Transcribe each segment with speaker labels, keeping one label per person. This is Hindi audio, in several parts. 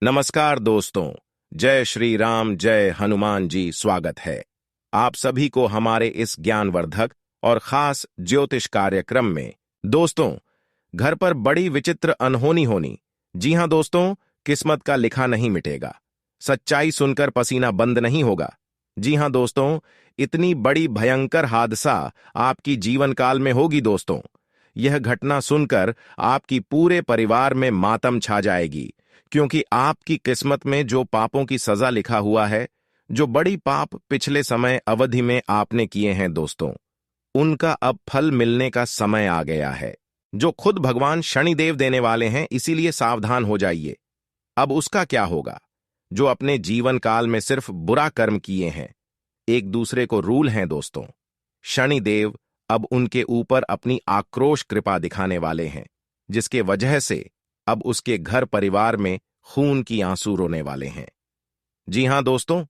Speaker 1: नमस्कार दोस्तों। जय श्री राम, जय हनुमान जी। स्वागत है आप सभी को हमारे इस ज्ञानवर्धक और खास ज्योतिष कार्यक्रम में। दोस्तों, घर पर बड़ी विचित्र अनहोनी होनी। जी हां दोस्तों, किस्मत का लिखा नहीं मिटेगा। सच्चाई सुनकर पसीना बंद नहीं होगा। जी हां दोस्तों, इतनी बड़ी भयंकर हादसा आपकी जीवन काल में होगी दोस्तों। यह घटना सुनकर आपकी पूरे परिवार में मातम छा जाएगी, क्योंकि आपकी किस्मत में जो पापों की सजा लिखा हुआ है, जो बड़ी पाप पिछले समय अवधि में आपने किए हैं दोस्तों, उनका अब फल मिलने का समय आ गया है, जो खुद भगवान शनिदेव देने वाले हैं। इसीलिए सावधान हो जाइए। अब उसका क्या होगा? जो अपने जीवन काल में सिर्फ बुरा कर्म किए हैं, एक दूसरे को रूल हैं दोस्तों। शनिदेव अब उनके ऊपर अपनी आक्रोश कृपा दिखाने वाले हैं, जिसके वजह से अब उसके घर परिवार में खून की आंसू रोने वाले हैं। जी हां दोस्तों,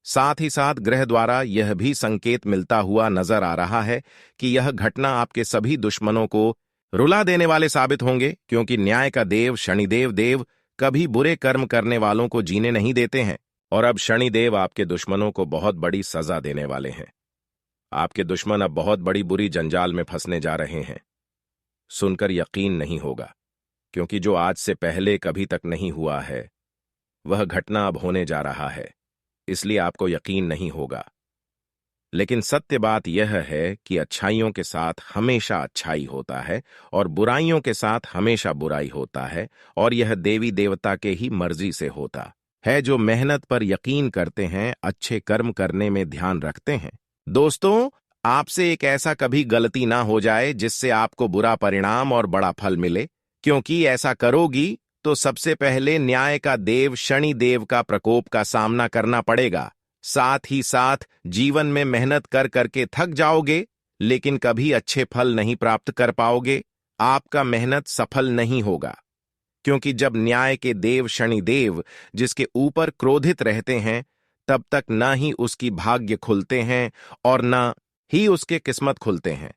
Speaker 1: साथ ही साथ ग्रह द्वारा यह भी संकेत मिलता हुआ नजर आ रहा है कि यह घटना आपके सभी दुश्मनों को रुला देने वाले साबित होंगे, क्योंकि न्याय का देव शनिदेव देव कभी बुरे कर्म करने वालों को जीने नहीं देते हैं। और अब शनिदेव आपके दुश्मनों को बहुत बड़ी सजा देने वाले हैं। आपके दुश्मन अब बहुत बड़ी बुरी जंजाल में फंसने जा रहे हैं। सुनकर यकीन नहीं होगा, क्योंकि जो आज से पहले कभी तक नहीं हुआ है, वह घटना अब होने जा रहा है। इसलिए आपको यकीन नहीं होगा। लेकिन सत्य बात यह है कि अच्छाइयों के साथ हमेशा अच्छाई होता है और बुराइयों के साथ हमेशा बुराई होता है, और यह देवी देवता के ही मर्जी से होता है, जो मेहनत पर यकीन करते हैं, अच्छे कर्म करने में ध्यान रखते हैं। दोस्तों, आपसे एक ऐसा कभी गलती ना हो जाए जिससे आपको बुरा परिणाम और बड़ा फल मिले, क्योंकि ऐसा करोगी तो सबसे पहले न्याय का देव शनि देव का प्रकोप का सामना करना पड़ेगा। साथ ही साथ जीवन में मेहनत कर करके थक जाओगे, लेकिन कभी अच्छे फल नहीं प्राप्त कर पाओगे। आपका मेहनत सफल नहीं होगा, क्योंकि जब न्याय के देव शनि देव जिसके ऊपर क्रोधित रहते हैं, तब तक न ही उसकी भाग्य खुलते हैं और न ही उसके किस्मत खुलते हैं।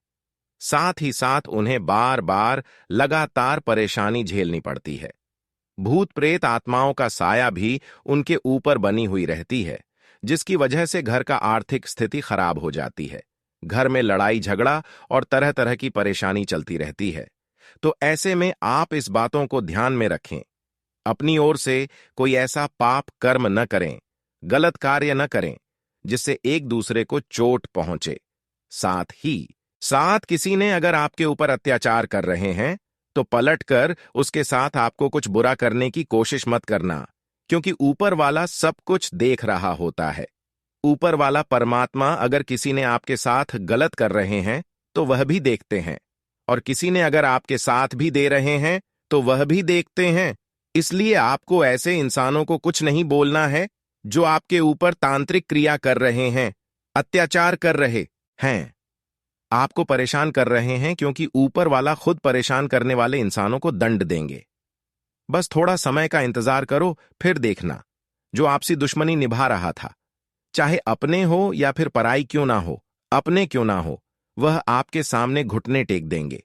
Speaker 1: साथ ही साथ उन्हें बार बार लगातार परेशानी झेलनी पड़ती है। भूत प्रेत आत्माओं का साया भी उनके ऊपर बनी हुई रहती है, जिसकी वजह से घर का आर्थिक स्थिति खराब हो जाती है। घर में लड़ाई झगड़ा और तरह तरह की परेशानी चलती रहती है। तो ऐसे में आप इस बातों को ध्यान में रखें। अपनी ओर से कोई ऐसा पाप कर्म न करें, गलत कार्य न करें, जिससे एक दूसरे को चोट पहुंचे। साथ किसी ने अगर आपके ऊपर अत्याचार कर रहे हैं, तो पलटकर उसके साथ आपको कुछ बुरा करने की कोशिश मत करना, क्योंकि ऊपर वाला सब कुछ देख रहा होता है। ऊपर वाला परमात्मा अगर किसी ने आपके साथ गलत कर रहे हैं, तो वह भी देखते हैं, और किसी ने अगर आपके साथ भी दे रहे हैं, तो वह भी देखते हैं। इसलिए आपको ऐसे इंसानों को कुछ नहीं बोलना है जो आपके ऊपर तांत्रिक क्रिया कर रहे हैं, अत्याचार कर रहे हैं, आपको परेशान कर रहे हैं, क्योंकि ऊपर वाला खुद परेशान करने वाले इंसानों को दंड देंगे। बस थोड़ा समय का इंतजार करो, फिर देखना जो आपसी दुश्मनी निभा रहा था, चाहे अपने हो या फिर पराई क्यों ना हो, अपने क्यों ना हो, वह आपके सामने घुटने टेक देंगे।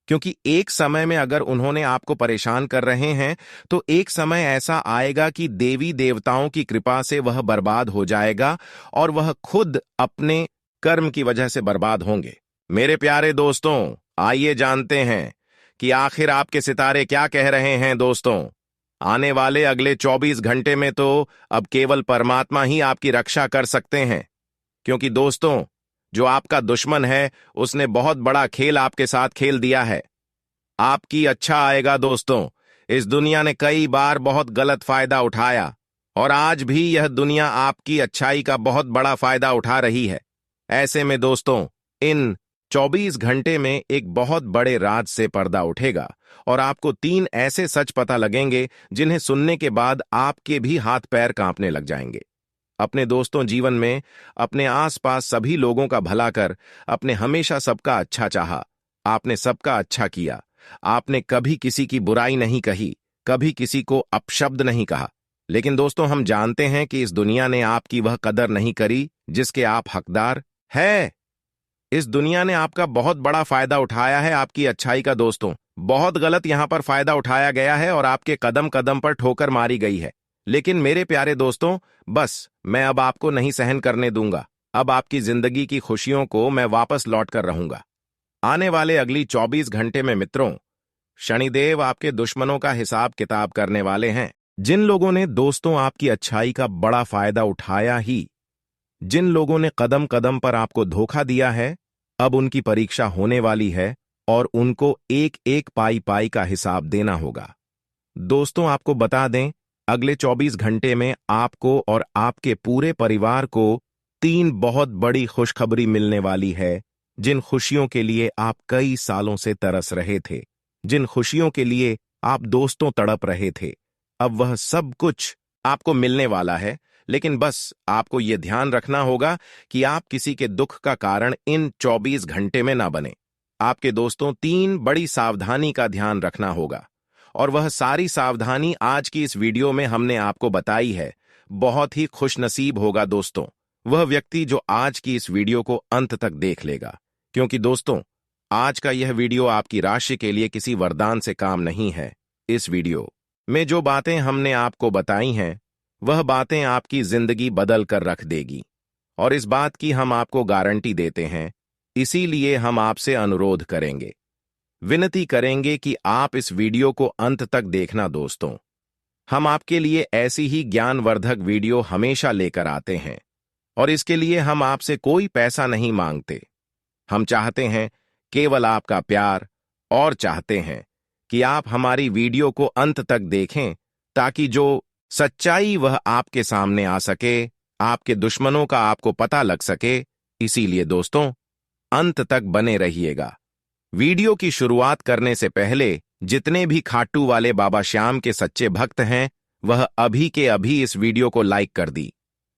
Speaker 1: क्योंकि एक समय में अगर उन्होंने आपको परेशान कर रहे हैं, तो एक समय ऐसा आएगा कि देवी देवताओं की कृपा से वह बर्बाद हो जाएगा, और वह खुद अपने कर्म की वजह से बर्बाद होंगे। मेरे प्यारे दोस्तों, आइए जानते हैं कि आखिर आपके सितारे क्या कह रहे हैं। दोस्तों, आने वाले अगले 24 घंटे में तो अब केवल परमात्मा ही आपकी रक्षा कर सकते हैं, क्योंकि दोस्तों, जो आपका दुश्मन है उसने बहुत बड़ा खेल आपके साथ खेल दिया है। आपकी अच्छा आएगा दोस्तों। इस दुनिया ने कई बार बहुत गलत फायदा उठाया, और आज भी यह दुनिया आपकी अच्छाई का बहुत बड़ा फायदा उठा रही है। ऐसे में दोस्तों, इन 24 घंटे में एक बहुत बड़े राज से पर्दा उठेगा, और आपको 3 ऐसे सच पता लगेंगे जिन्हें सुनने के बाद आपके भी हाथ पैर कांपने लग जाएंगे। अपने दोस्तों, जीवन में अपने आसपास सभी लोगों का भला कर, आपने हमेशा सबका अच्छा चाहा, आपने सबका अच्छा किया, आपने कभी किसी की बुराई नहीं कही, कभी किसी को अपशब्द नहीं कहा। लेकिन दोस्तों, हम जानते हैं कि इस दुनिया ने आपकी वह कदर नहीं करी जिसके आप हकदार है। इस दुनिया ने आपका बहुत बड़ा फायदा उठाया है, आपकी अच्छाई का दोस्तों। बहुत गलत यहां पर फायदा उठाया गया है, और आपके कदम कदम पर ठोकर मारी गई है। लेकिन मेरे प्यारे दोस्तों, बस मैं अब आपको नहीं सहन करने दूंगा। अब आपकी जिंदगी की खुशियों को मैं वापस लौट कर रहूंगा। आने वाले अगली 24 घंटे में मित्रों, शनिदेव आपके दुश्मनों का हिसाब किताब करने वाले हैं। जिन लोगों ने दोस्तों आपकी अच्छाई का बड़ा फायदा उठाया ही, जिन लोगों ने कदम कदम पर आपको धोखा दिया है, अब उनकी परीक्षा होने वाली है और उनको एक एक पाई पाई का हिसाब देना होगा। दोस्तों, आपको बता दें, अगले 24 घंटे में आपको और आपके पूरे परिवार को 3 बहुत बड़ी खुशखबरी मिलने वाली है। जिन खुशियों के लिए आप कई सालों से तरस रहे थे, जिन खुशियों के लिए आप दोस्तों तड़प रहे थे, अब वह सब कुछ आपको मिलने वाला है। लेकिन बस आपको यह ध्यान रखना होगा कि आप किसी के दुख का कारण इन 24 घंटे में ना बने। आपके दोस्तों, 3 बड़ी सावधानी का ध्यान रखना होगा, और वह सारी सावधानी आज की इस वीडियो में हमने आपको बताई है। बहुत ही खुशनसीब होगा दोस्तों वह व्यक्ति जो आज की इस वीडियो को अंत तक देख लेगा, क्योंकि दोस्तों, आज का यह वीडियो आपकी राशि के लिए किसी वरदान से काम नहीं है। इस वीडियो में जो बातें हमने आपको बताई हैं, वह बातें आपकी जिंदगी बदल कर रख देगी, और इस बात की हम आपको गारंटी देते हैं। इसीलिए हम आपसे अनुरोध करेंगे, विनती करेंगे कि आप इस वीडियो को अंत तक देखना दोस्तों। हम आपके लिए ऐसी ही ज्ञानवर्धक वीडियो हमेशा लेकर आते हैं, और इसके लिए हम आपसे कोई पैसा नहीं मांगते। हम चाहते हैं केवल आपका प्यार, और चाहते हैं कि आप हमारी वीडियो को अंत तक देखें, ताकि जो सच्चाई वह आपके सामने आ सके, आपके दुश्मनों का आपको पता लग सके। इसीलिए दोस्तों, अंत तक बने रहिएगा। वीडियो की शुरुआत करने से पहले जितने भी खाटू वाले बाबा श्याम के सच्चे भक्त हैं, वह अभी के अभी इस वीडियो को लाइक कर दी।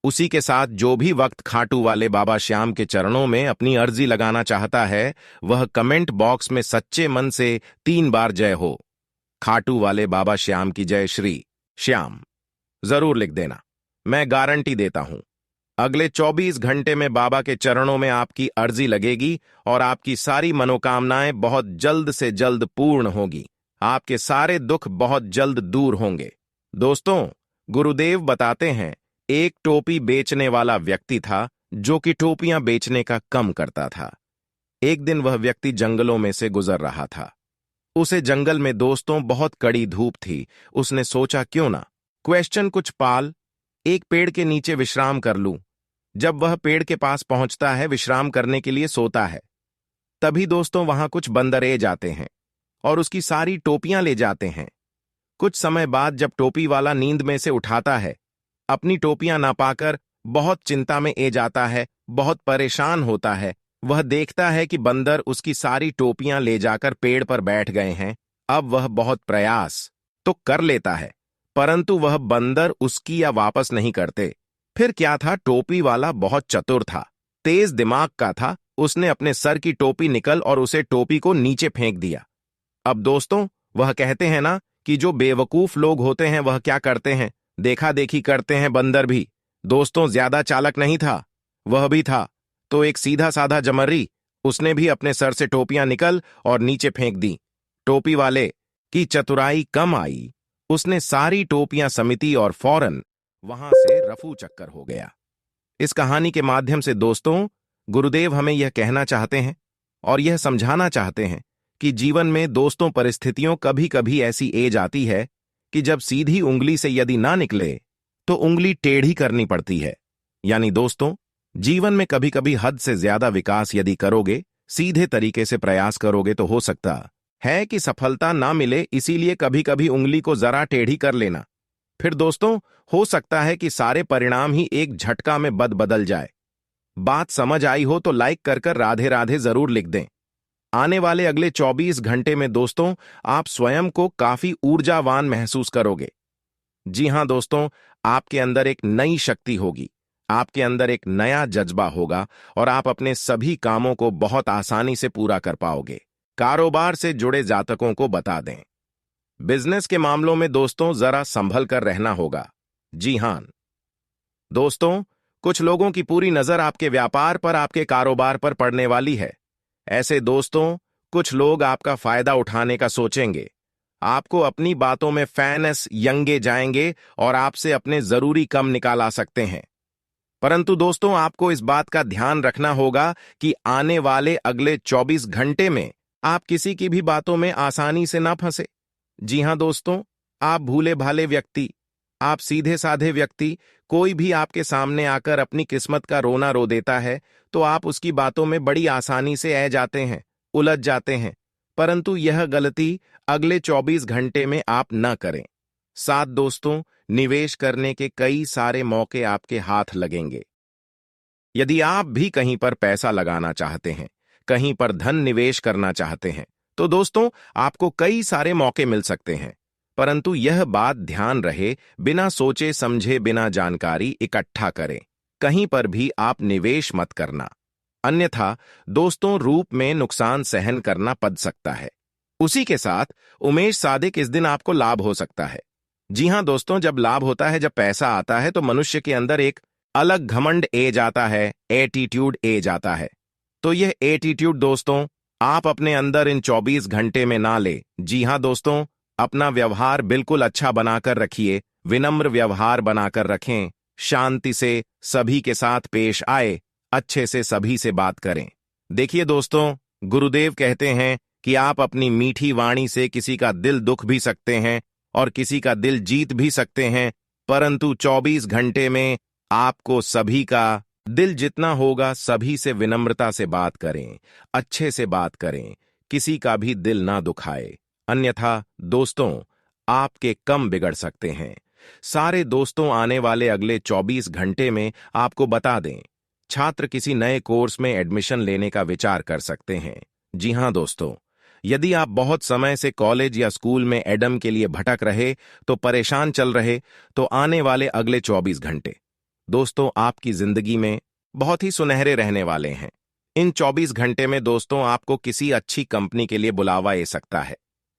Speaker 1: उसी के साथ जो भी वक्त खाटू वाले बाबा श्याम के चरणों में अपनी अर्जी लगाना चाहता है, वह कमेंट बॉक्स में सच्चे मन से 3 बार जय हो, खाटू वाले बाबा श्याम की जय श्री श्याम जरूर लिख देना। मैं गारंटी देता हूं, अगले 24 घंटे में बाबा के चरणों में आपकी अर्जी लगेगी और आपकी सारी मनोकामनाएं बहुत जल्द से जल्द पूर्ण होगी। आपके सारे दुख बहुत जल्द दूर होंगे। दोस्तों, गुरुदेव बताते हैं, एक टोपी बेचने वाला व्यक्ति था जो कि टोपियां बेचने का कम करता था। एक दिन वह व्यक्ति जंगलों में से गुजर रहा था। उसे जंगल में दोस्तों बहुत कड़ी धूप थी। उसने सोचा, क्यों ना कुछ पाल एक पेड़ के नीचे विश्राम कर लूं। जब वह पेड़ के पास पहुंचता है, विश्राम करने के लिए सोता है, तभी दोस्तों वहां कुछ बंदर ए जाते हैं और उसकी सारी टोपियां ले जाते हैं। कुछ समय बाद जब टोपी वाला नींद में से उठाता है, अपनी टोपियां ना पाकर बहुत चिंता में ए जाता है, बहुत परेशान होता है। वह देखता है कि बंदर उसकी सारी टोपियां ले जाकर पेड़ पर बैठ गए हैं। अब वह बहुत प्रयास तो कर लेता है, परंतु वह बंदर उसकी या वापस नहीं करते। फिर क्या था, टोपी वाला बहुत चतुर था, तेज दिमाग का था। उसने अपने सर की टोपी निकल और उसे टोपी को नीचे फेंक दिया। अब दोस्तों, वह कहते हैं ना कि जो बेवकूफ लोग होते हैं वह क्या करते हैं, देखा देखी करते हैं। बंदर भी दोस्तों ज्यादा चालाक नहीं था, वह भी था तो एक सीधा साधा जमर्री। उसने भी अपने सर से टोपियां निकल और नीचे फेंक दी। टोपी वाले की चतुराई कम आई, उसने सारी टोपियां समेटी और फौरन वहां से रफू चक्कर हो गया। इस कहानी के माध्यम से दोस्तों, गुरुदेव हमें यह कहना चाहते हैं और यह समझाना चाहते हैं कि जीवन में दोस्तों परिस्थितियों कभी कभी ऐसी एज आती है कि जब सीधी उंगली से यदि ना निकले तो उंगली टेढ़ी करनी पड़ती है। यानी दोस्तों, जीवन में कभी कभी हद से ज्यादा विकास यदि करोगे, सीधे तरीके से प्रयास करोगे, तो हो सकता है कि सफलता ना मिले। इसीलिए कभी कभी उंगली को जरा टेढ़ी कर लेना। फिर दोस्तों, हो सकता है कि सारे परिणाम ही एक झटका में बदल जाए। बात समझ आई हो तो लाइक कर राधे राधे जरूर लिख दें। आने वाले अगले 24 घंटे में दोस्तों, आप स्वयं को काफी ऊर्जावान महसूस करोगे। जी हां दोस्तों, आपके अंदर एक नई शक्ति होगी, आपके अंदर एक नया जज्बा होगा और आप अपने सभी कामों को बहुत आसानी से पूरा कर पाओगे। कारोबार से जुड़े जातकों को बता दें, बिजनेस के मामलों में दोस्तों जरा संभल कर रहना होगा। जी हां दोस्तों, कुछ लोगों की पूरी नजर आपके व्यापार पर, आपके कारोबार पर पड़ने वाली है। ऐसे दोस्तों, कुछ लोग आपका फायदा उठाने का सोचेंगे आपको अपनी बातों में फेयरनेस यंगे जाएंगे और आपसे अपने जरूरी कम निकाला सकते हैं। परंतु दोस्तों, आपको इस बात का ध्यान रखना होगा कि आने वाले अगले 24 घंटे में आप किसी की भी बातों में आसानी से ना फंसे। जी हां दोस्तों, आप भूले भाले व्यक्ति, आप सीधे साधे व्यक्ति, कोई भी आपके सामने आकर अपनी किस्मत का रोना रो देता है तो आप उसकी बातों में बड़ी आसानी से आ जाते हैं, उलझ जाते हैं। परंतु यह गलती अगले 24 घंटे में आप न करें। साथ दोस्तों, निवेश करने के कई सारे मौके आपके हाथ लगेंगे। यदि आप भी कहीं पर पैसा लगाना चाहते हैं, कहीं पर धन निवेश करना चाहते हैं, तो दोस्तों आपको कई सारे मौके मिल सकते हैं। परंतु यह बात ध्यान रहे, बिना सोचे समझे, बिना जानकारी इकट्ठा करें। कहीं पर भी आप निवेश मत करना, अन्यथा दोस्तों रूप में नुकसान सहन करना पड़ सकता है। उसी के साथ उमेश सादिक, इस दिन आपको लाभ हो सकता है। जी हां दोस्तों, जब लाभ होता है, जब पैसा आता है, तो मनुष्य के अंदर एक अलग घमंड ए जाता है, एटीट्यूड ए जाता है। तो यह एटीट्यूड दोस्तों आप अपने अंदर इन 24 घंटे में ना ले। जी हां दोस्तों, अपना व्यवहार बिल्कुल अच्छा बनाकर रखिए, विनम्र व्यवहार बनाकर रखें, शांति से सभी के साथ पेश आए, अच्छे से सभी से बात करें। देखिए दोस्तों, गुरुदेव कहते हैं कि आप अपनी मीठी वाणी से किसी का दिल दुख भी सकते हैं और किसी का दिल जीत भी सकते हैं, परंतु 24 घंटे में आपको सभी का दिल जितना होगा, सभी से विनम्रता से बात करें, अच्छे से बात करें, किसी का भी दिल ना दुखाए, अन्यथा दोस्तों आपके कम बिगड़ सकते हैं। सारे दोस्तों, आने वाले अगले 24 घंटे में आपको बता दें, छात्र किसी नए कोर्स में एडमिशन लेने का विचार कर सकते हैं। जी हां दोस्तों, यदि आप बहुत समय से कॉलेज या स्कूल में एडम के लिए भटक रहे, तो परेशान चल रहे, तो आने वाले अगले 24 घंटे दोस्तों आपकी जिंदगी में बहुत ही सुनहरे रहने वाले हैं। इन 24 घंटे में दोस्तों आपको किसी अच्छी कंपनी के लिए बुलावा आ सकता है।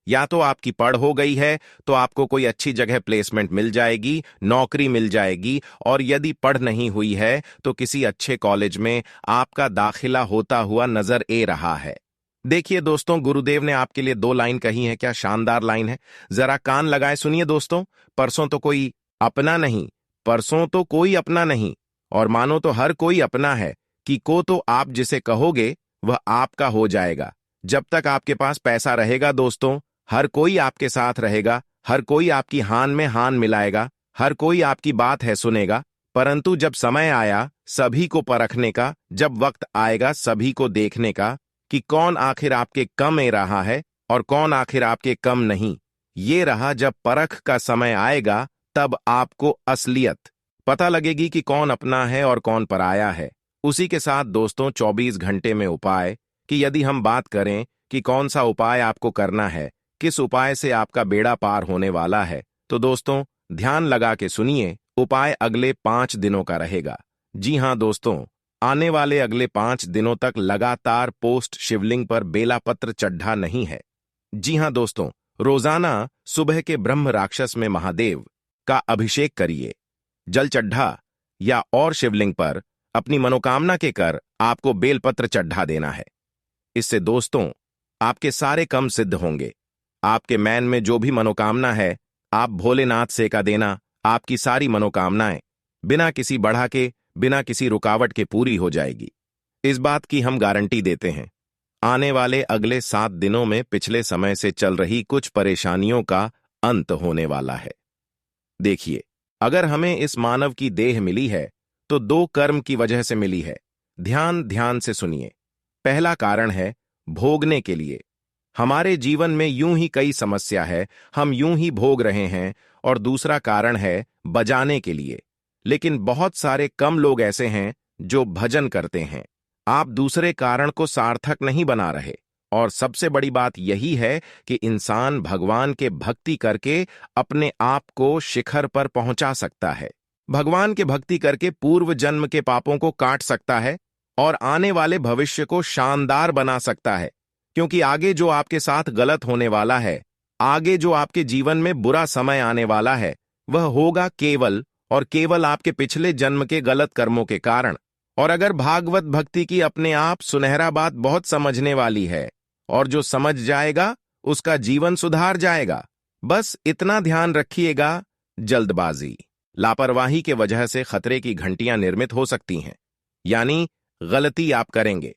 Speaker 1: या तो आपकी पढ़ हो गई है तो आपको कोई अच्छी जगह प्लेसमेंट मिल जाएगी, नौकरी मिल जाएगी, और यदि पढ़ नहीं हुई है तो किसी अच्छे कॉलेज में आपका दाखिला होता हुआ नजर आ रहा है। देखिए दोस्तों, गुरुदेव ने आपके लिए 2 लाइन कही है, क्या शानदार लाइन है, जरा कान लगाए सुनिए दोस्तों। परसों तो कोई अपना नहीं, परसों तो कोई अपना नहीं, और मानो तो हर कोई अपना है, कि को तो आप जिसे कहोगे वह आपका हो जाएगा। जब तक आपके पास पैसा रहेगा दोस्तों, हर कोई आपके साथ रहेगा, हर कोई आपकी हान में हान मिलाएगा, हर कोई आपकी बात है सुनेगा। परंतु जब समय आया सभी को परखने का, जब वक्त आएगा सभी को देखने का कि कौन आखिर आपके कम ए रहा है और कौन आखिर आपके कम नहीं, ये रहा जब परख का समय आएगा, तब आपको असलियत पता लगेगी कि कौन अपना है और कौन पराया है। उसी के साथ दोस्तों 24 घंटे में उपाय कि यदि हम बात करें कि कौन सा उपाय आपको करना है, किस उपाय से आपका बेड़ा पार होने वाला है, तो दोस्तों ध्यान लगा के सुनिए। उपाय अगले 5 दिनों का रहेगा। जी हां दोस्तों, आने वाले अगले 5 दिनों तक लगातार पोस्ट शिवलिंग पर बेला पत्र चढ़ा नहीं है। जी हां दोस्तों, रोजाना सुबह के ब्रह्म राक्षस में महादेव का अभिषेक करिए। जल चढ़ा या और शिवलिंग पर अपनी मनोकामना के कर आपको बेलपत्र चढ़ा देना है। इससे दोस्तों आपके सारे कम सिद्ध होंगे। आपके मन में जो भी मनोकामना है, आप भोलेनाथ से का देना, आपकी सारी मनोकामनाएं बिना किसी बढ़ा के, बिना किसी रुकावट के पूरी हो जाएगी। इस बात की हम गारंटी देते हैं। आने वाले अगले 7 दिनों में पिछले समय से चल रही कुछ परेशानियों का अंत होने वाला है। देखिए, अगर हमें इस मानव की देह मिली है तो 2 कर्म की वजह से मिली है। ध्यान से सुनिए। पहला कारण है भोगने के लिए। हमारे जीवन में यूं ही कई समस्या है, हम यूं ही भोग रहे हैं। और दूसरा कारण है बजाने के लिए। लेकिन बहुत सारे कम लोग ऐसे हैं जो भजन करते हैं। आप दूसरे कारण को सार्थक नहीं बना रहे। और सबसे बड़ी बात यही है कि इंसान भगवान के भक्ति करके अपने आप को शिखर पर पहुंचा सकता है। भगवान के भक्ति करके पूर्व जन्म के पापों को काट सकता है और आने वाले भविष्य को शानदार बना सकता है। क्योंकि आगे जो आपके साथ गलत होने वाला है, आगे जो आपके जीवन में बुरा समय आने वाला है, वह होगा केवल और केवल आपके पिछले जन्म के गलत कर्मों के कारण। और अगर भागवत भक्ति की अपने आप सुनहरा बात बहुत समझने वाली है, और जो समझ जाएगा उसका जीवन सुधार जाएगा। बस इतना ध्यान रखिएगा। जल्दबाजी, लापरवाही के वजह से खतरे की घंटियां निर्मित हो सकती हैं, यानी गलती आप करेंगे।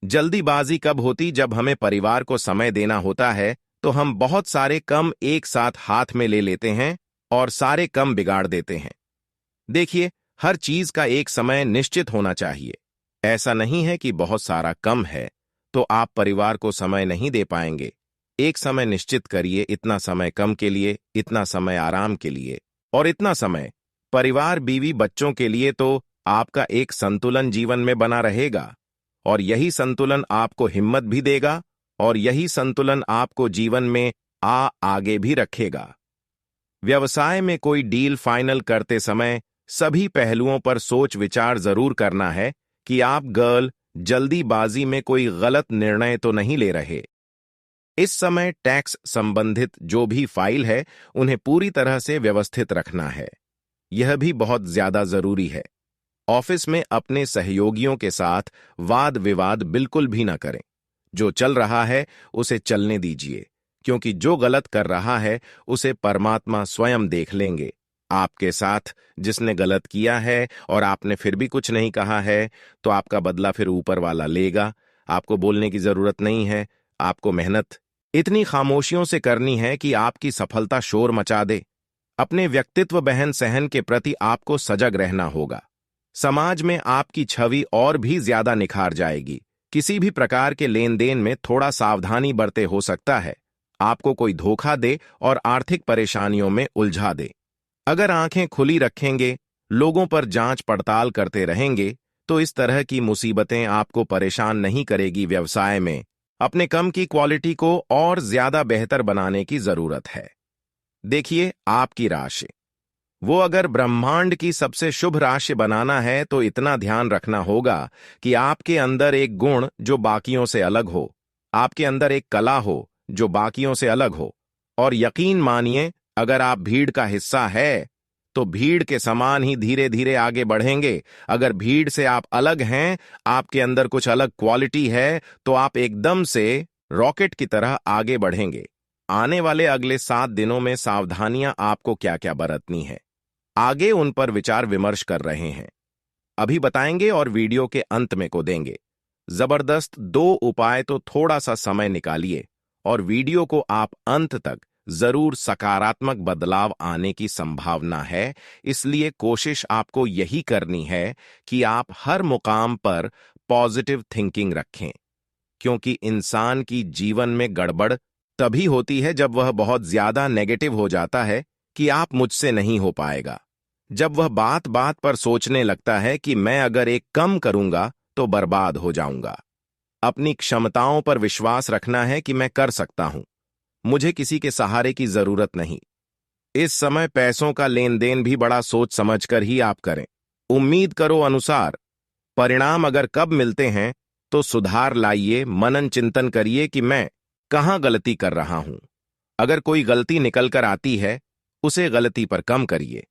Speaker 1: जल्दीबाजी कब होती? जब हमें परिवार को समय देना होता है तो हम बहुत सारे काम एक साथ हाथ में ले लेते हैं और सारे काम बिगाड़ देते हैं। देखिए, हर चीज का एक समय निश्चित होना चाहिए। ऐसा नहीं है कि बहुत सारा कम है तो आप परिवार को समय नहीं दे पाएंगे। एक समय निश्चित करिए, इतना समय कम के लिए, इतना समय आराम के लिए और इतना समय परिवार, बीवी, बच्चों के लिए। तो आपका एक संतुलन जीवन में बना रहेगा और यही संतुलन आपको हिम्मत भी देगा और यही संतुलन आपको जीवन में आगे भी रखेगा। व्यवसाय में कोई डील फाइनल करते समय सभी पहलुओं पर सोच विचार जरूर करना है कि आप जल्दीबाजी में कोई गलत निर्णय तो नहीं ले रहे। इस समय टैक्स संबंधित जो भी फाइल है उन्हें पूरी तरह से व्यवस्थित रखना है, यह भी बहुत ज्यादा जरूरी है। ऑफिस में अपने सहयोगियों के साथ वाद विवाद बिल्कुल भी ना करें। जो चल रहा है उसे चलने दीजिए, क्योंकि जो गलत कर रहा है उसे परमात्मा स्वयं देख लेंगे। आपके साथ जिसने गलत किया है और आपने फिर भी कुछ नहीं कहा है तो आपका बदला फिर ऊपर वाला लेगा। आपको बोलने की जरूरत नहीं है। आपको मेहनत इतनी खामोशियों से करनी है कि आपकी सफलता शोर मचा दे। अपने व्यक्तित्व, बहन सहन के प्रति आपको सजग रहना होगा। समाज में आपकी छवि और भी ज्यादा निखार जाएगी। किसी भी प्रकार के लेन देन में थोड़ा सावधानी बरते, हो सकता है आपको कोई धोखा दे और आर्थिक परेशानियों में उलझा दे। अगर आंखें खुली रखेंगे, लोगों पर जांच पड़ताल करते रहेंगे तो इस तरह की मुसीबतें आपको परेशान नहीं करेगी। व्यवसाय में अपने काम की क्वालिटी को और ज्यादा बेहतर बनाने की जरूरत है। देखिए, आपकी राशि, वो अगर ब्रह्मांड की सबसे शुभ राशि बनाना है तो इतना ध्यान रखना होगा कि आपके अंदर एक गुण जो बाकियों से अलग हो, आपके अंदर एक कला हो जो बाकियों से अलग हो। और यकीन मानिए, अगर आप भीड़ का हिस्सा है तो भीड़ के समान ही धीरे धीरे आगे बढ़ेंगे। अगर भीड़ से आप अलग हैं, आपके अंदर कुछ अलग क्वालिटी है, तो आप एकदम से रॉकेट की तरह आगे बढ़ेंगे। आने वाले अगले 7 दिनों में सावधानियां आपको क्या क्या बरतनी है, आगे उन पर विचार विमर्श कर रहे हैं, अभी बताएंगे और वीडियो के अंत में को देंगे। जबरदस्त 2 उपाय, तो थोड़ा सा समय निकालिए और वीडियो को आप अंत तक जरूर। सकारात्मक बदलाव आने की संभावना है, इसलिए कोशिश आपको यही करनी है कि आप हर मुकाम पर पॉजिटिव थिंकिंग रखें, क्योंकि इंसान की जीवन में गड़बड़ तभी होती है जब वह बहुत ज्यादा नेगेटिव हो जाता है कि आप मुझसे नहीं हो पाएगा। जब वह बात बात पर सोचने लगता है कि मैं अगर एक कम करूंगा तो बर्बाद हो जाऊंगा। अपनी क्षमताओं पर विश्वास रखना है कि मैं कर सकता हूं, मुझे किसी के सहारे की जरूरत नहीं। इस समय पैसों का लेन देन भी बड़ा सोच समझकर ही आप करें। उम्मीद करो अनुसार परिणाम अगर कब मिलते हैं तो सुधार लाइए, मनन चिंतन करिए कि मैं कहां गलती कर रहा हूं। अगर कोई गलती निकल कर आती है उसे गलती पर कम करिए,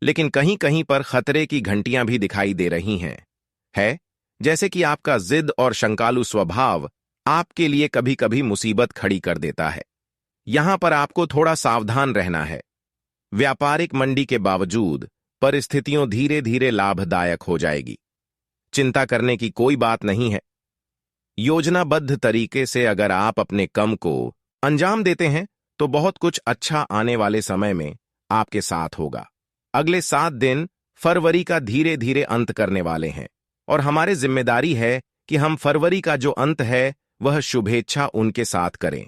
Speaker 1: लेकिन कहीं कहीं पर खतरे की घंटियां भी दिखाई दे रही हैं, जैसे कि आपका जिद और शंकालु स्वभाव आपके लिए कभी कभी मुसीबत खड़ी कर देता है। यहां पर आपको थोड़ा सावधान रहना है। व्यापारिक मंडी के बावजूद परिस्थितियों धीरे धीरे लाभदायक हो जाएगी। चिंता करने की कोई बात नहीं है। योजनाबद्ध तरीके से अगर आप अपने काम को अंजाम देते हैं तो बहुत कुछ अच्छा आने वाले समय में आपके साथ होगा। अगले 7 दिन फरवरी का धीरे धीरे अंत करने वाले हैं और हमारी जिम्मेदारी है कि हम फरवरी का जो अंत है वह शुभेच्छा उनके साथ करें।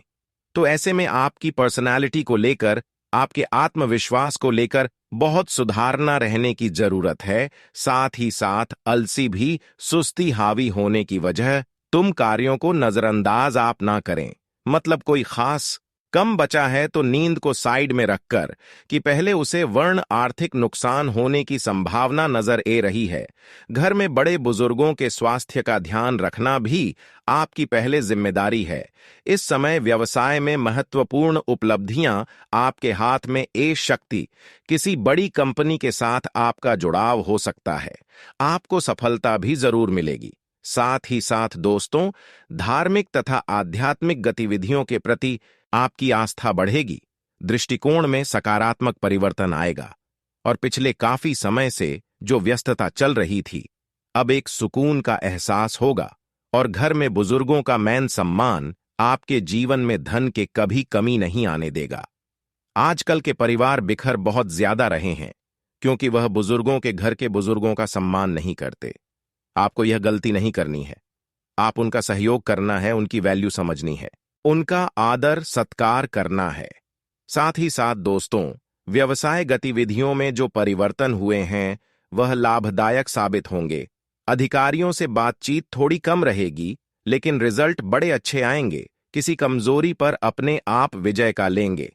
Speaker 1: तो ऐसे में आपकी पर्सनालिटी को लेकर, आपके आत्मविश्वास को लेकर बहुत सुधारना रहने की जरूरत है। साथ ही साथ अलसी भी सुस्ती हावी होने की वजह तुम कार्यों को नजरअंदाज आप ना करें। मतलब कोई खास कम बचा है तो नींद को साइड में रखकर कि पहले उसे वर्ण आर्थिक नुकसान होने की संभावना नजर आ रही है। घर में बड़े बुजुर्गों के स्वास्थ्य का ध्यान रखना भी आपकी पहले जिम्मेदारी है। इस समय व्यवसाय में महत्वपूर्ण उपलब्धियां आपके हाथ में शक्ति, किसी बड़ी कंपनी के साथ आपका जुड़ाव हो सकता है। आपको सफलता भी जरूर मिलेगी। साथ ही साथ दोस्तों, धार्मिक तथा आध्यात्मिक गतिविधियों के प्रति आपकी आस्था बढ़ेगी, दृष्टिकोण में सकारात्मक परिवर्तन आएगा और पिछले काफी समय से जो व्यस्तता चल रही थी, अब एक सुकून का एहसास होगा और घर में बुजुर्गों का मान सम्मान आपके जीवन में धन के कभी कमी नहीं आने देगा। आजकल के परिवार बिखर बहुत ज्यादा रहे हैं क्योंकि वह बुजुर्गों के घर के बुजुर्गों का सम्मान नहीं करते। आपको यह गलती नहीं करनी है। आप उनका सहयोग करना है, उनकी वैल्यू समझनी है, उनका आदर सत्कार करना है। साथ ही साथ दोस्तों, व्यवसाय गतिविधियों में जो परिवर्तन हुए हैं वह लाभदायक साबित होंगे। अधिकारियों से बातचीत थोड़ी कम रहेगी, लेकिन रिजल्ट बड़े अच्छे आएंगे। किसी कमजोरी पर अपने आप विजय का लेंगे।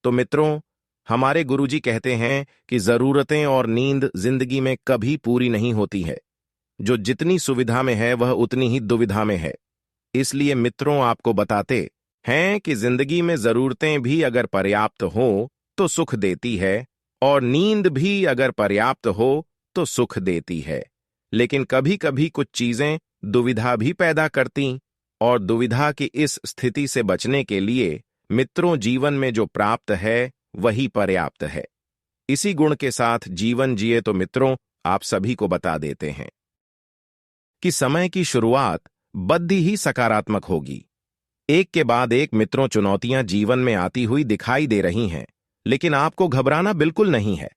Speaker 1: तो मित्रों, हमारे गुरुजी कहते हैं कि जरूरतें और नींद जिंदगी में कभी पूरी नहीं होती है। जो जितनी सुविधा में है वह उतनी ही दुविधा में है। इसलिए मित्रों, आपको बताते हैं कि जिंदगी में जरूरतें भी अगर पर्याप्त हो तो सुख देती है और नींद भी अगर पर्याप्त हो तो सुख देती है। लेकिन कभी कभी कुछ चीजें दुविधा भी पैदा करती, और दुविधा की इस स्थिति से बचने के लिए मित्रों, जीवन में जो प्राप्त है वही पर्याप्त है। इसी गुण के साथ जीवन जिए तो मित्रों, आप सभी को बता देते हैं कि समय की शुरुआत बद्दी ही सकारात्मक होगी। एक के बाद एक मित्रों चुनौतियां जीवन में आती हुई दिखाई दे रही हैं, लेकिन आपको घबराना बिल्कुल नहीं है।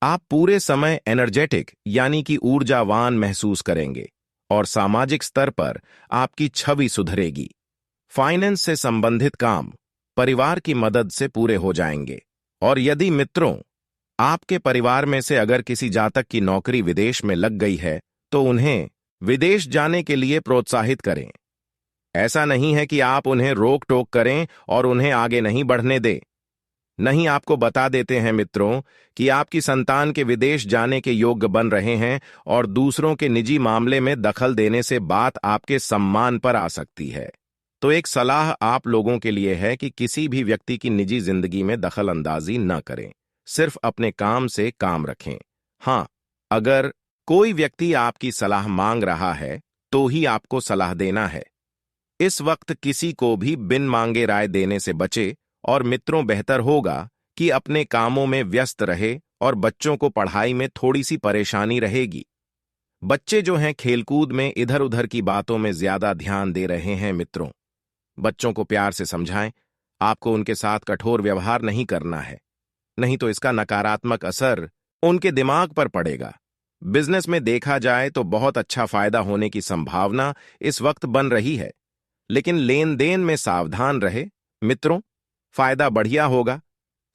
Speaker 1: आप पूरे समय एनर्जेटिक यानी कि ऊर्जावान महसूस करेंगे और सामाजिक स्तर पर आपकी छवि सुधरेगी। फाइनेंस से संबंधित काम परिवार की मदद से पूरे हो जाएंगे। और यदि मित्रों, आपके परिवार में से अगर किसी जातक की नौकरी विदेश में लग गई है तो उन्हें विदेश जाने के लिए प्रोत्साहित करें। ऐसा नहीं है कि आप उन्हें रोक टोक करें और उन्हें आगे नहीं बढ़ने दें। नहीं, आपको बता देते हैं मित्रों कि आपकी संतान के विदेश जाने के योग्य बन रहे हैं और दूसरों के निजी मामले में दखल देने से बात आपके सम्मान पर आ सकती है। तो एक सलाह आप लोगों के लिए है कि किसी भी व्यक्ति की निजी जिंदगी में दखल अंदाजी न करें, सिर्फ अपने काम से काम रखें। हाँ, अगर कोई व्यक्ति आपकी सलाह मांग रहा है तो ही आपको सलाह देना है। इस वक्त किसी को भी बिन मांगे राय देने से बचे और मित्रों, बेहतर होगा कि अपने कामों में व्यस्त रहे और बच्चों को पढ़ाई में थोड़ी सी परेशानी रहेगी। बच्चे जो हैं खेलकूद में इधर उधर की बातों में ज्यादा ध्यान दे रहे हैं। मित्रों, बच्चों को प्यार से समझाएं। आपको उनके साथ कठोर व्यवहार नहीं करना है, नहीं तो इसका नकारात्मक असर उनके दिमाग पर पड़ेगा। बिजनेस में देखा जाए तो बहुत अच्छा फायदा होने की संभावना इस वक्त बन रही है, लेकिन लेन देन में सावधान रहे। मित्रों, फायदा बढ़िया होगा,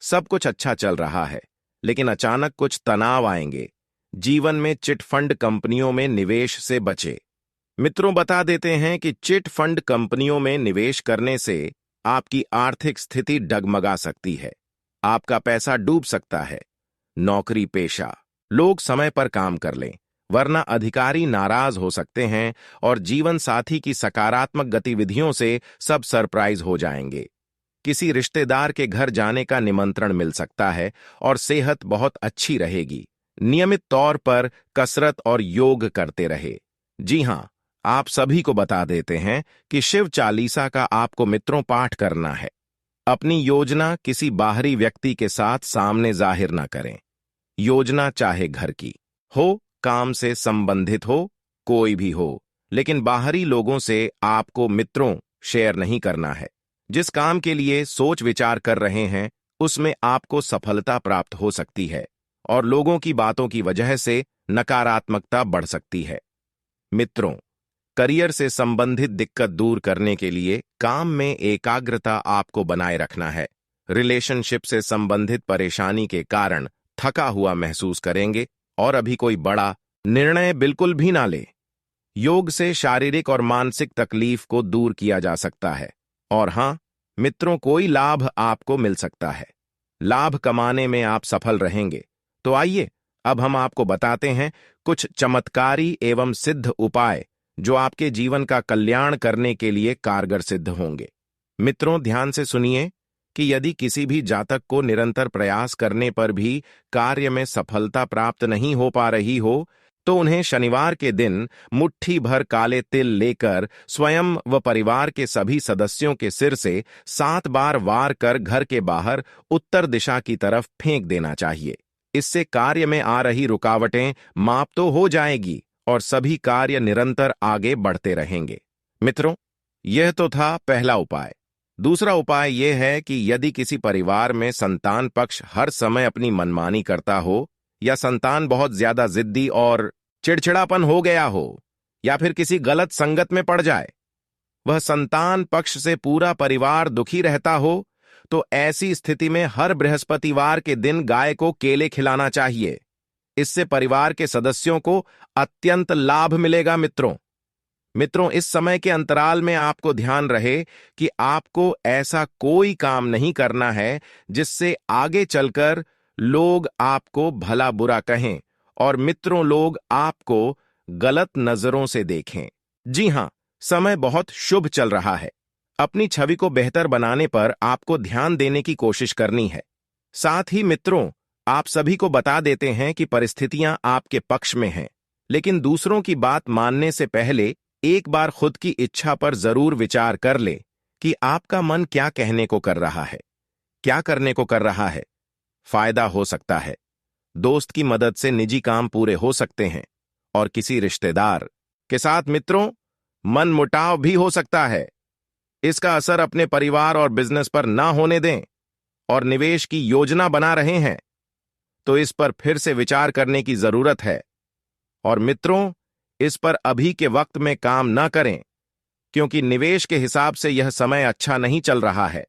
Speaker 1: सब कुछ अच्छा चल रहा है, लेकिन अचानक कुछ तनाव आएंगे। जीवन में चिट फंड कंपनियों में निवेश से बचे। मित्रों, बता देते हैं कि चिट फंड कंपनियों में निवेश करने से आपकी आर्थिक स्थिति डगमगा सकती है, आपका पैसा डूब सकता है। नौकरी पेशा लोग समय पर काम कर लें, वरना अधिकारी नाराज हो सकते हैं और जीवन साथी की सकारात्मक गतिविधियों से सब सरप्राइज हो जाएंगे। किसी रिश्तेदार के घर जाने का निमंत्रण मिल सकता है और सेहत बहुत अच्छी रहेगी। नियमित तौर पर कसरत और योग करते रहे। जी हां, आप सभी को बता देते हैं कि शिव चालीसा का आपको मित्रों पाठ करना है। अपनी योजना किसी बाहरी व्यक्ति के साथ सामने जाहिर ना करें। योजना चाहे घर की हो, काम से संबंधित हो, कोई भी हो, लेकिन बाहरी लोगों से आपको मित्रों शेयर नहीं करना है। जिस काम के लिए सोच विचार कर रहे हैं उसमें आपको सफलता प्राप्त हो सकती है और लोगों की बातों की वजह से नकारात्मकता बढ़ सकती है। मित्रों, करियर से संबंधित दिक्कत दूर करने के लिए काम में एकाग्रता आपको बनाए रखना है। रिलेशनशिप से संबंधित परेशानी के कारण थका हुआ महसूस करेंगे और अभी कोई बड़ा निर्णय बिल्कुल भी ना ले। योग से शारीरिक और मानसिक तकलीफ को दूर किया जा सकता है। और हां मित्रों, कोई लाभ आपको मिल सकता है। लाभ कमाने में आप सफल रहेंगे। तो आइए अब हम आपको बताते हैं कुछ चमत्कारी एवं सिद्ध उपाय जो आपके जीवन का कल्याण करने के लिए कारगर सिद्ध होंगे। मित्रों, ध्यान से सुनिए कि यदि किसी भी जातक को निरंतर प्रयास करने पर भी कार्य में सफलता प्राप्त नहीं हो पा रही हो, तो उन्हें शनिवार के दिन मुट्ठी भर काले तिल लेकर स्वयं व परिवार के सभी सदस्यों के सिर से 7 बार वार कर घर के बाहर उत्तर दिशा की तरफ फेंक देना चाहिए। इससे कार्य में आ रही रुकावटें माप तो हो जाएगी और सभी कार्य निरंतर आगे बढ़ते रहेंगे। मित्रों, यह तो था पहला उपाय। दूसरा उपाय यह है कि यदि किसी परिवार में संतान पक्ष हर समय अपनी मनमानी करता हो, या संतान बहुत ज्यादा जिद्दी और चिड़चिड़ापन हो गया हो, या फिर किसी गलत संगत में पड़ जाए, वह संतान पक्ष से पूरा परिवार दुखी रहता हो, तो ऐसी स्थिति में हर बृहस्पतिवार के दिन गाय को केले खिलाना चाहिए। इससे परिवार के सदस्यों को अत्यंत लाभ मिलेगा। मित्रों, इस समय के अंतराल में आपको ध्यान रहे कि आपको ऐसा कोई काम नहीं करना है जिससे आगे चलकर लोग आपको भला बुरा कहें और मित्रों लोग आपको गलत नजरों से देखें। जी हां, समय बहुत शुभ चल रहा है। अपनी छवि को बेहतर बनाने पर आपको ध्यान देने की कोशिश करनी है। साथ ही मित्रों, आप सभी को बता देते हैं कि परिस्थितियां आपके पक्ष में हैं, लेकिन दूसरों की बात मानने से पहले एक बार खुद की इच्छा पर जरूर विचार कर ले कि आपका मन क्या कहने को कर रहा है, क्या करने को कर रहा है। फायदा हो सकता है, दोस्त की मदद से निजी काम पूरे हो सकते हैं, और किसी रिश्तेदार के साथ मित्रों मन मुटाव भी हो सकता है। इसका असर अपने परिवार और बिजनेस पर ना होने दें। और निवेश की योजना बना रहे हैं तो इस पर फिर से विचार करने की जरूरत है। और मित्रों, इस पर अभी के वक्त में काम न करें, क्योंकि निवेश के हिसाब से यह समय अच्छा नहीं चल रहा है।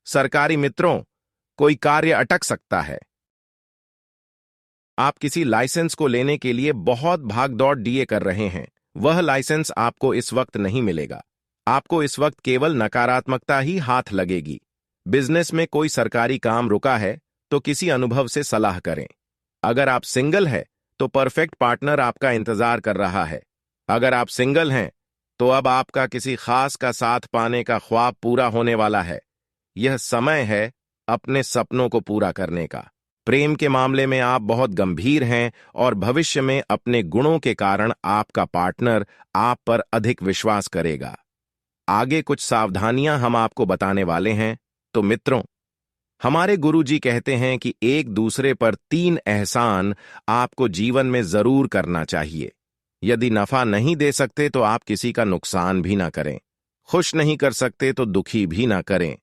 Speaker 1: सरकारी मित्रों, कोई कार्य अटक सकता है। आप किसी लाइसेंस को लेने के लिए बहुत भागदौड़ डीए कर रहे हैं, वह लाइसेंस आपको इस वक्त नहीं मिलेगा। आपको इस वक्त केवल नकारात्मकता ही हाथ लगेगी। बिजनेस में कोई सरकारी काम रुका है तो किसी अनुभव से सलाह करें। अगर आप सिंगल हैं तो परफेक्ट पार्टनर आपका इंतजार कर रहा है। अगर आप सिंगल हैं तो अब आपका किसी खास का साथ पाने का ख्वाब पूरा होने वाला है। यह समय है अपने सपनों को पूरा करने का। प्रेम के मामले में आप बहुत गंभीर हैं और भविष्य में अपने गुणों के कारण आपका पार्टनर आप पर अधिक विश्वास करेगा। आगे कुछ सावधानियां हम आपको बताने वाले हैं। तो मित्रों, हमारे गुरुजी कहते हैं कि एक दूसरे पर 3 एहसान आपको जीवन में जरूर करना चाहिए। यदि नफा नहीं दे सकते तो आप किसी का नुकसान भी ना करें, खुश नहीं कर सकते तो दुखी भी ना करें,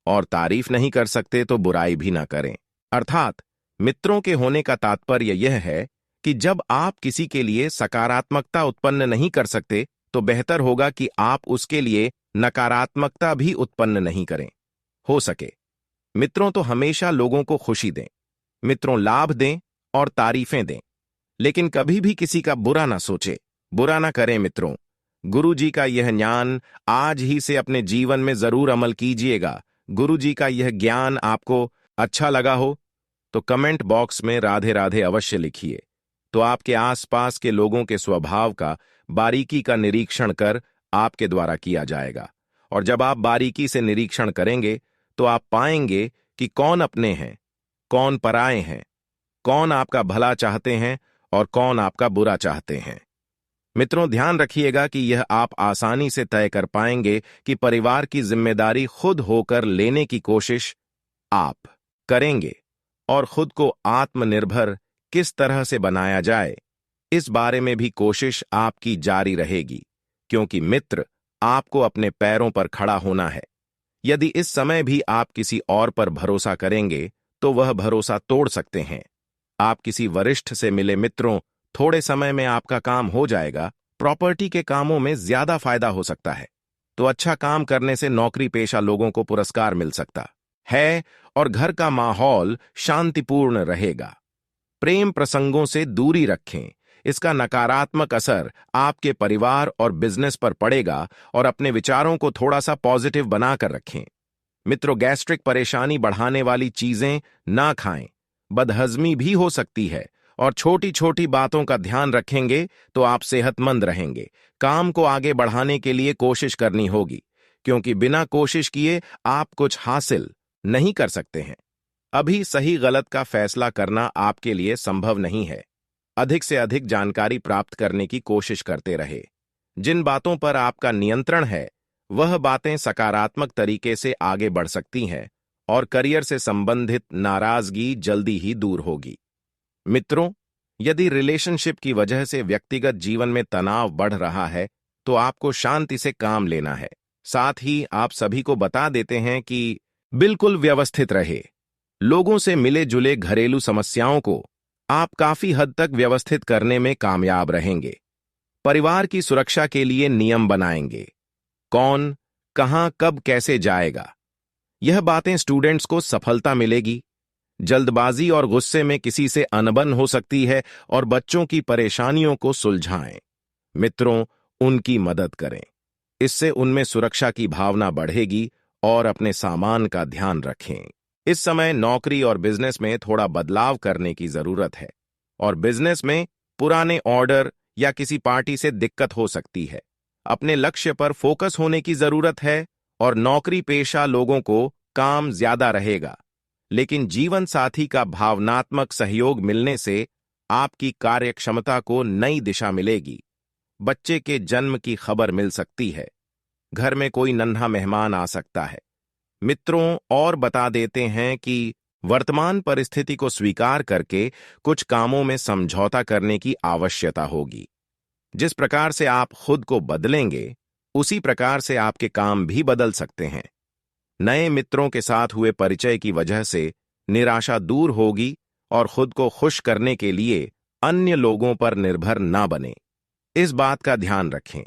Speaker 1: और तारीफ नहीं कर सकते तो बुराई भी ना करें। अर्थात मित्रों के होने का तात्पर्य यह है कि जब आप किसी के लिए सकारात्मकता उत्पन्न नहीं कर सकते तो बेहतर होगा कि आप उसके लिए नकारात्मकता भी उत्पन्न नहीं करें। हो सके मित्रों तो हमेशा लोगों को खुशी दें, मित्रों लाभ दें और तारीफें दें, लेकिन कभी भी किसी का बुरा ना सोचे, बुरा ना करें। मित्रों, गुरुजी का यह ज्ञान आज ही से अपने जीवन में जरूर अमल कीजिएगा। गुरुजी का यह ज्ञान आपको अच्छा लगा हो तो कमेंट बॉक्स में राधे राधे अवश्य लिखिए। तो आपके आसपास के लोगों के स्वभाव का बारीकी का निरीक्षण कर आपके द्वारा किया जाएगा, और जब आप बारीकी से निरीक्षण करेंगे तो आप पाएंगे कि कौन अपने हैं, कौन पराए हैं, कौन आपका भला चाहते हैं और कौन आपका बुरा चाहते हैं। मित्रों, ध्यान रखिएगा कि यह आप आसानी से तय कर पाएंगे कि परिवार की जिम्मेदारी खुद होकर लेने की कोशिश आप करेंगे, और खुद को आत्मनिर्भर किस तरह से बनाया जाए इस बारे में भी कोशिश आपकी जारी रहेगी, क्योंकि मित्र, आपको अपने पैरों पर खड़ा होना है। यदि इस समय भी आप किसी और पर भरोसा करेंगे तो वह भरोसा तोड़ सकते हैं। आप किसी वरिष्ठ से मिले मित्रों, थोड़े समय में आपका काम हो जाएगा। प्रॉपर्टी के कामों में ज्यादा फायदा हो सकता है, तो अच्छा काम करने से नौकरी पेशा लोगों को पुरस्कार मिल सकता है और घर का माहौल शांतिपूर्ण रहेगा। प्रेम प्रसंगों से दूरी रखें, इसका नकारात्मक असर आपके परिवार और बिजनेस पर पड़ेगा, और अपने विचारों को थोड़ा सा पॉजिटिव बनाकर रखें। मित्रों, गैस्ट्रिक परेशानी बढ़ाने वाली चीजें ना खाएं, बदहजमी भी हो सकती है, और छोटी छोटी बातों का ध्यान रखेंगे तो आप सेहतमंद रहेंगे। काम को आगे बढ़ाने के लिए कोशिश करनी होगी, क्योंकि बिना कोशिश किए आप कुछ हासिल नहीं कर सकते हैं। अभी सही गलत का फैसला करना आपके लिए संभव नहीं है। अधिक से अधिक जानकारी प्राप्त करने की कोशिश करते रहे। जिन बातों पर आपका नियंत्रण है, वह बातें सकारात्मक तरीके से आगे बढ़ सकती हैं और करियर से संबंधित नाराजगी जल्दी ही दूर होगी। मित्रों, यदि रिलेशनशिप की वजह से व्यक्तिगत जीवन में तनाव बढ़ रहा है, तो आपको शांति से काम लेना है। साथ ही आप सभी को बता देते हैं कि बिल्कुल व्यवस्थित रहे। लोगों से मिले जुले घरेलू समस्याओं को आप काफी हद तक व्यवस्थित करने में कामयाब रहेंगे। परिवार की सुरक्षा के लिए नियम बनाएंगे। कौन, कहां, कब, कैसे जाएगा, यह बातें स्टूडेंट्स को सफलता मिलेगी। जल्दबाजी और गुस्से में किसी से अनबन हो सकती है और बच्चों की परेशानियों को सुलझाएं। मित्रों, उनकी मदद करें। इससे उनमें सुरक्षा की भावना बढ़ेगी और अपने सामान का ध्यान रखें। इस समय नौकरी और बिजनेस में थोड़ा बदलाव करने की जरूरत है और बिजनेस में पुराने ऑर्डर या किसी पार्टी से दिक्कत हो सकती है। अपने लक्ष्य पर फोकस होने की जरूरत है और नौकरी पेशा लोगों को काम ज्यादा रहेगा, लेकिन जीवन साथी का भावनात्मक सहयोग मिलने से आपकी कार्यक्षमता को नई दिशा मिलेगी। बच्चे के जन्म की खबर मिल सकती है। घर में कोई नन्हा मेहमान आ सकता है। मित्रों, और बता देते हैं कि वर्तमान परिस्थिति को स्वीकार करके कुछ कामों में समझौता करने की आवश्यकता होगी। जिस प्रकार से आप खुद को बदलेंगे, उसी प्रकार से आपके काम भी बदल सकते हैं। नए मित्रों के साथ हुए परिचय की वजह से निराशा दूर होगी और खुद को खुश करने के लिए अन्य लोगों पर निर्भर ना बने। इस बात का ध्यान रखें।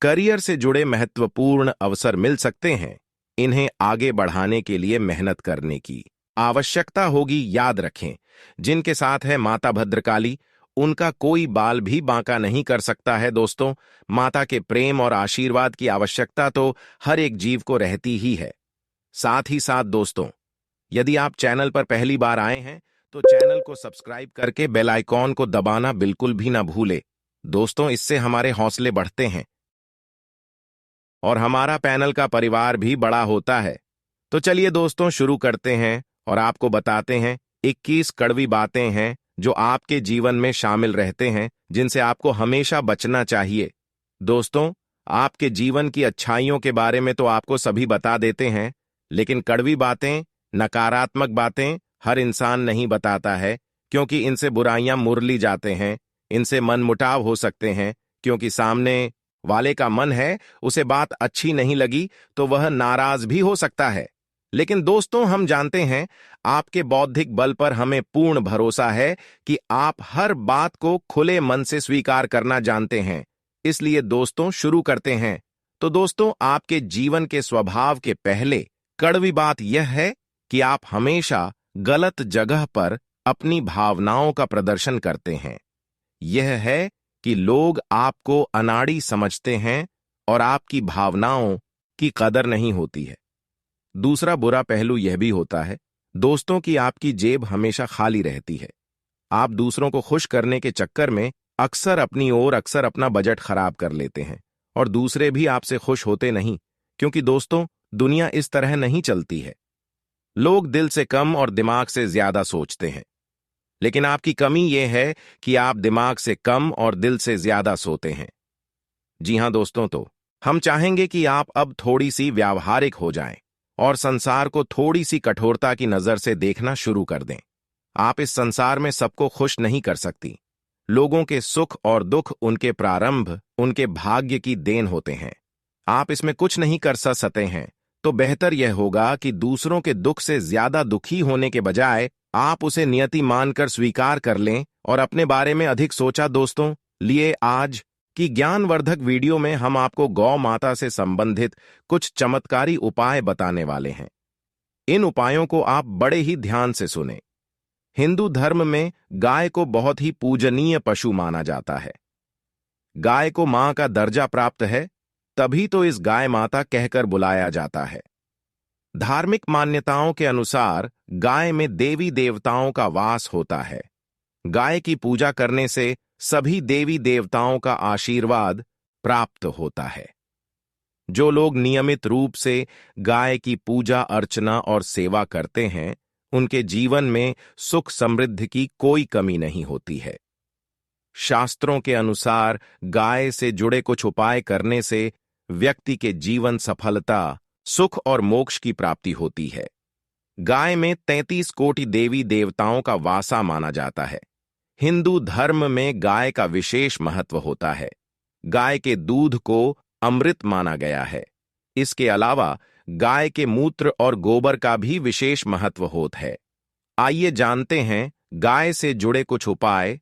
Speaker 1: करियर से जुड़े महत्वपूर्ण अवसर मिल सकते हैं। इन्हें आगे बढ़ाने के लिए मेहनत करने की आवश्यकता होगी। याद रखें, जिनके साथ है माता भद्रकाली, उनका कोई बाल भी बांका नहीं कर सकता है। दोस्तों, माता के प्रेम और आशीर्वाद की आवश्यकता तो हर एक जीव को रहती ही है। साथ ही साथ दोस्तों, यदि आप चैनल पर पहली बार आए हैं तो चैनल को सब्सक्राइब करके बेल आइकॉन को दबाना बिल्कुल भी ना भूले। दोस्तों, इससे हमारे हौसले बढ़ते हैं और हमारा पैनल का परिवार भी बड़ा होता है। तो चलिए दोस्तों, शुरू करते हैं और आपको बताते हैं 21 कड़वी बातें हैं जो आपके जीवन में शामिल रहते हैं, जिनसे आपको हमेशा बचना चाहिए। दोस्तों, आपके जीवन की अच्छाइयों के बारे में तो आपको सभी बता देते हैं, लेकिन कड़वी बातें, नकारात्मक बातें हर इंसान नहीं बताता है, क्योंकि इनसे बुराइयां मुरली जाते हैं। इनसे मनमुटाव हो सकते हैं, क्योंकि सामने वाले का मन है उसे बात अच्छी नहीं लगी तो वह नाराज भी हो सकता है। लेकिन दोस्तों, हम जानते हैं आपके बौद्धिक बल पर हमें पूर्ण भरोसा है कि आप हर बात को खुले मन से स्वीकार करना जानते हैं। इसलिए दोस्तों, शुरू करते हैं। तो दोस्तों, आपके जीवन के स्वभाव के पहले कड़वी बात यह है कि आप हमेशा गलत जगह पर अपनी भावनाओं का प्रदर्शन करते हैं। यह है कि लोग आपको अनाड़ी समझते हैं और आपकी भावनाओं की कदर नहीं होती है। दूसरा बुरा पहलू यह भी होता है दोस्तों कि आपकी जेब हमेशा खाली रहती है। आप दूसरों को खुश करने के चक्कर में अक्सर अपना बजट खराब कर लेते हैं और दूसरे भी आपसे खुश होते नहीं, क्योंकि दोस्तों, दुनिया इस तरह नहीं चलती है। लोग दिल से कम और दिमाग से ज्यादा सोचते हैं, लेकिन आपकी कमी यह है कि आप दिमाग से कम और दिल से ज्यादा सोते हैं। जी हां दोस्तों, तो हम चाहेंगे कि आप अब थोड़ी सी व्यावहारिक हो जाएं और संसार को थोड़ी सी कठोरता की नजर से देखना शुरू कर दें। आप इस संसार में सबको खुश नहीं कर सकती। लोगों के सुख और दुख उनके प्रारंभ, उनके भाग्य की देन होते हैं। आप इसमें कुछ नहीं कर सकते हैं। तो बेहतर यह होगा कि दूसरों के दुख से ज्यादा दुखी होने के बजाय आप उसे नियति मानकर स्वीकार कर लें और अपने बारे में अधिक सोचा। दोस्तों, लिए आज की ज्ञानवर्धक वीडियो में हम आपको गौ माता से संबंधित कुछ चमत्कारी उपाय बताने वाले हैं। इन उपायों को आप बड़े ही ध्यान से सुनें। हिंदू धर्म में गाय को बहुत ही पूजनीय पशु माना जाता है। गाय को मां का दर्जा प्राप्त है, तभी तो इस गाय माता कहकर बुलाया जाता है। धार्मिक मान्यताओं के अनुसार गाय में देवी देवताओं का वास होता है। गाय की पूजा करने से सभी देवी देवताओं का आशीर्वाद प्राप्त होता है। जो लोग नियमित रूप से गाय की पूजा अर्चना और सेवा करते हैं, उनके जीवन में सुख समृद्धि की कोई कमी नहीं होती है। शास्त्रों के अनुसार गाय से जुड़े कुछ उपाय करने से व्यक्ति के जीवन सफलता, सुख और मोक्ष की प्राप्ति होती है। गाय में 33 कोटि देवी देवताओं का वासा माना जाता है। हिंदू धर्म में गाय का विशेष महत्व होता है। गाय के दूध को अमृत माना गया है। इसके अलावा गाय के मूत्र और गोबर का भी विशेष महत्व होता है। आइए जानते हैं गाय से जुड़े कुछ उपाय।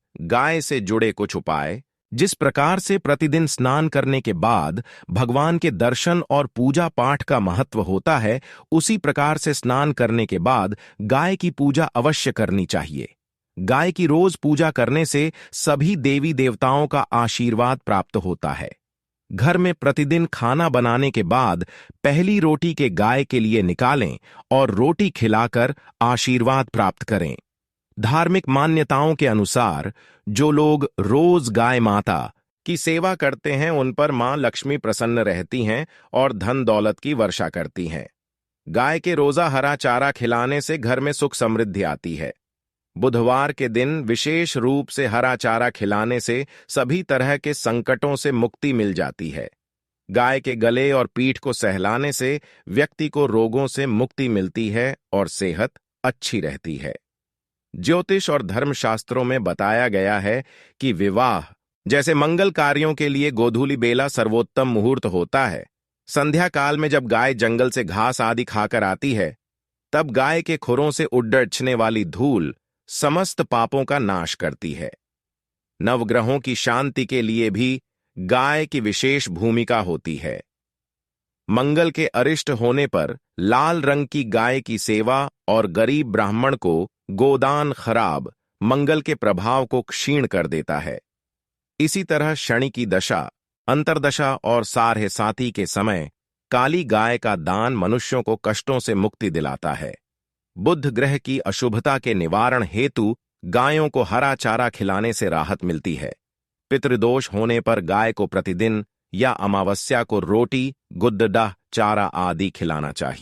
Speaker 1: जिस प्रकार से प्रतिदिन स्नान करने के बाद भगवान के दर्शन और पूजा पाठ का महत्व होता है, उसी प्रकार से स्नान करने के बाद गाय की पूजा अवश्य करनी चाहिए। गाय की रोज पूजा करने से सभी देवी देवताओं का आशीर्वाद प्राप्त होता है। घर में प्रतिदिन खाना बनाने के बाद पहली रोटी के गाय के लिए निकालें और रोटी खिलाकर आशीर्वाद प्राप्त करें। धार्मिक मान्यताओं के अनुसार जो लोग रोज गाय माता की सेवा करते हैं, उन पर मां लक्ष्मी प्रसन्न रहती हैं और धन दौलत की वर्षा करती हैं। गाय के रोजा हरा चारा खिलाने से घर में सुख समृद्धि आती है। बुधवार के दिन विशेष रूप से हरा चारा खिलाने से सभी तरह के संकटों से मुक्ति मिल जाती है। गाय के गले और पीठ को सहलाने से व्यक्ति को रोगों से मुक्ति मिलती है और सेहत अच्छी रहती है। ज्योतिष और धर्मशास्त्रों में बताया गया है कि विवाह जैसे मंगल कार्यों के लिए गोधूली बेला सर्वोत्तम मुहूर्त होता है। संध्या काल में जब गाय जंगल से घास आदि खाकर आती है, तब गाय के खुरों से उड़ने वाली धूल समस्त पापों का नाश करती है। नवग्रहों की शांति के लिए भी गाय की विशेष भूमिका होती है। मंगल के अरिष्ट होने पर लाल रंग की गाय की सेवा और गरीब ब्राह्मण को गोदान खराब मंगल के प्रभाव को क्षीण कर देता है। इसी तरह शनि की दशा, अंतर्दशा और साढ़े साती के समय काली गाय का दान मनुष्यों को कष्टों से मुक्ति दिलाता है। बुध ग्रह की अशुभता के निवारण हेतु गायों को हरा चारा खिलाने से राहत मिलती है। पितृदोष होने पर गाय को प्रतिदिन या अमावस्या को रोटी, गुद्दा, चारा आदि खिलाना चाहिए।